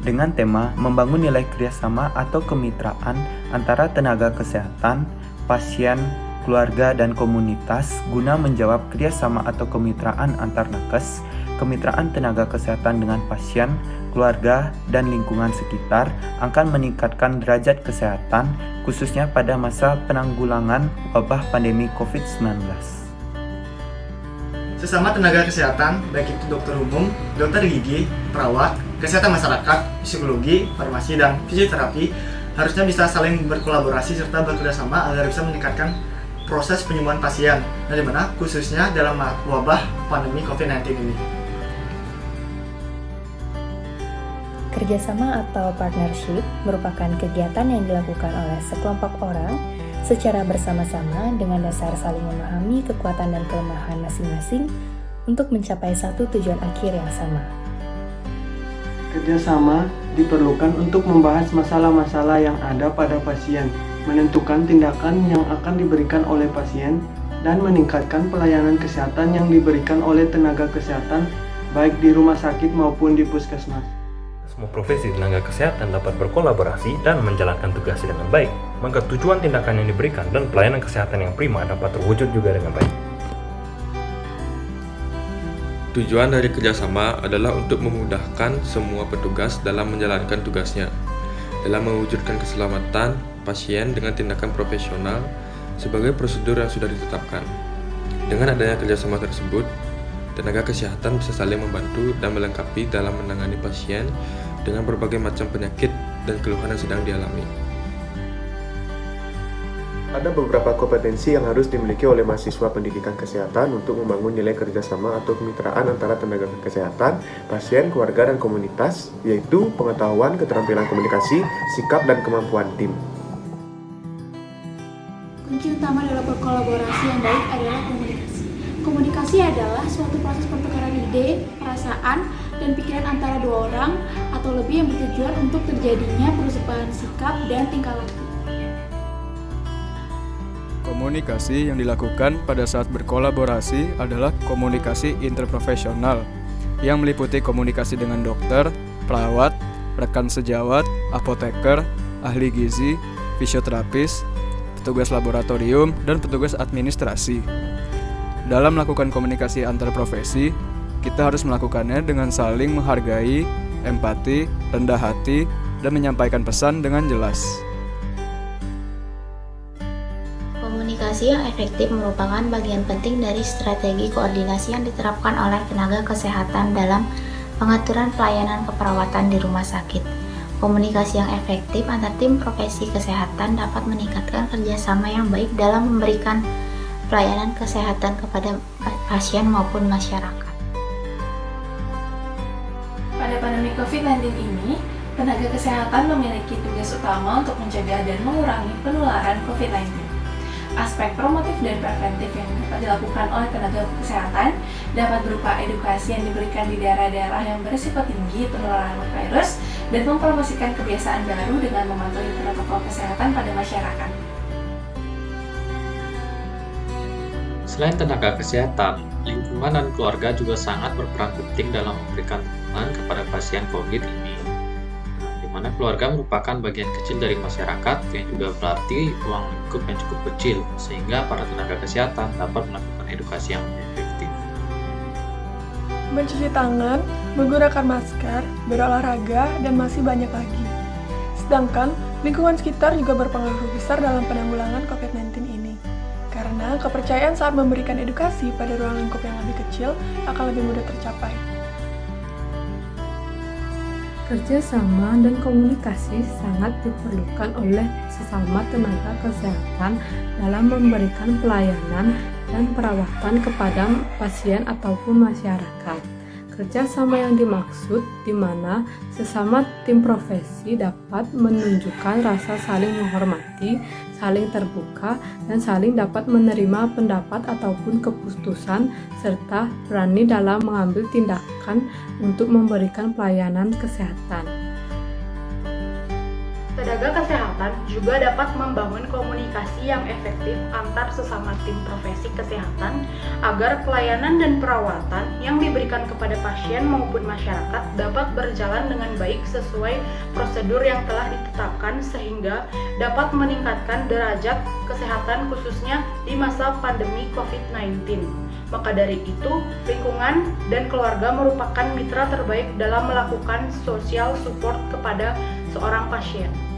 dengan tema membangun nilai kerjasama atau kemitraan antara tenaga kesehatan, pasien, keluarga, dan komunitas guna menjawab kerjasama atau kemitraan antar nakes, kemitraan tenaga kesehatan dengan pasien, keluarga, dan lingkungan sekitar akan meningkatkan derajat kesehatan, khususnya pada masa penanggulangan wabah pandemi COVID-19. Sesama tenaga kesehatan, baik itu dokter umum, dokter gigi, perawat, kesehatan masyarakat, psikologi, farmasi, dan fisioterapi, harusnya bisa saling berkolaborasi serta bekerjasama agar bisa meningkatkan proses penyembuhan pasien, dan dimana khususnya dalam wabah pandemi COVID-19 ini. Kerjasama atau partnership merupakan kegiatan yang dilakukan oleh sekelompok orang secara bersama-sama dengan dasar saling memahami kekuatan dan kelemahan masing-masing untuk mencapai satu tujuan akhir yang sama. Kerjasama diperlukan untuk membahas masalah-masalah yang ada pada pasien, menentukan tindakan yang akan diberikan oleh pasien, dan meningkatkan pelayanan kesehatan yang diberikan oleh tenaga kesehatan baik di rumah sakit maupun di puskesmas. Semua profesi tenaga kesehatan dapat berkolaborasi dan menjalankan tugasnya dengan baik, maka tujuan tindakan yang diberikan dan pelayanan kesehatan yang prima dapat terwujud juga dengan baik. Tujuan dari kerjasama adalah untuk memudahkan semua petugas dalam menjalankan tugasnya, dalam mewujudkan keselamatan pasien dengan tindakan profesional sebagai prosedur yang sudah ditetapkan. Dengan adanya kerjasama tersebut, tenaga kesehatan bisa saling membantu dan melengkapi dalam menangani pasien dengan berbagai macam penyakit dan keluhan yang sedang dialami. Ada beberapa kompetensi yang harus dimiliki oleh mahasiswa pendidikan kesehatan untuk membangun nilai kerjasama atau kemitraan antara tenaga kesehatan, pasien, keluarga, dan komunitas, yaitu pengetahuan, keterampilan komunikasi, sikap, dan kemampuan tim. Kunci utama dalam berkolaborasi yang baik adalah komunikasi. Komunikasi adalah suatu proses pertukaran ide, perasaan, dan pikiran antara dua orang atau lebih yang bertujuan untuk terjadinya perubahan sikap dan tingkah laku. Komunikasi yang dilakukan pada saat berkolaborasi adalah komunikasi interprofesional yang meliputi komunikasi dengan dokter, perawat, rekan sejawat, apoteker, ahli gizi, fisioterapis, petugas laboratorium, dan petugas administrasi. Dalam melakukan komunikasi antar profesi, kita harus melakukannya dengan saling menghargai, empati, rendah hati, dan menyampaikan pesan dengan jelas. Komunikasi yang efektif merupakan bagian penting dari strategi koordinasi yang diterapkan oleh tenaga kesehatan dalam pengaturan pelayanan keperawatan di rumah sakit. Komunikasi yang efektif antar tim profesi kesehatan dapat meningkatkan kerjasama yang baik dalam memberikan pelayanan kesehatan kepada pasien maupun masyarakat. Pada pandemi COVID-19 ini, tenaga kesehatan memiliki tugas utama untuk mencegah dan mengurangi penularan COVID-19. Aspek promotif dan preventif yang dapat dilakukan oleh tenaga kesehatan dapat berupa edukasi yang diberikan di daerah-daerah yang berisiko tinggi penularan virus dan mempromosikan kebiasaan baru dengan mematuhi protokol kesehatan pada masyarakat. Selain tenaga kesehatan, lingkungan dan keluarga juga sangat berperan penting dalam memberikan dukungan kepada pasien COVID ini. Di mana keluarga merupakan bagian kecil dari masyarakat yang juga berarti ruang lingkup yang cukup kecil, sehingga para tenaga kesehatan dapat melakukan edukasi yang lebih efektif. Mencuci tangan, menggunakan masker, berolahraga, dan masih banyak lagi. Sedangkan lingkungan sekitar juga berpengaruh besar dalam penanggulangan COVID-19 ini. Karena kepercayaan saat memberikan edukasi pada ruang lingkup yang lebih kecil akan lebih mudah tercapai. Kerjasama dan komunikasi sangat diperlukan oleh sesama tenaga kesehatan dalam memberikan pelayanan dan perawatan kepada pasien ataupun masyarakat. Kerjasama yang dimaksud di mana sesama tim profesi dapat menunjukkan rasa saling menghormati, saling terbuka, dan saling dapat menerima pendapat ataupun keputusan, serta berani dalam mengambil tindakan untuk memberikan pelayanan kesehatan. Pada tenaga kesehatan juga dapat membangun komunikasi yang efektif antar sesama tim profesi kesehatan agar pelayanan dan perawatan yang diberikan kepada pasien maupun masyarakat dapat berjalan dengan baik sesuai prosedur yang telah ditetapkan sehingga dapat meningkatkan derajat kesehatan khususnya di masa pandemi COVID-19. Maka dari itu, lingkungan dan keluarga merupakan mitra terbaik dalam melakukan social support kepada seorang pasien.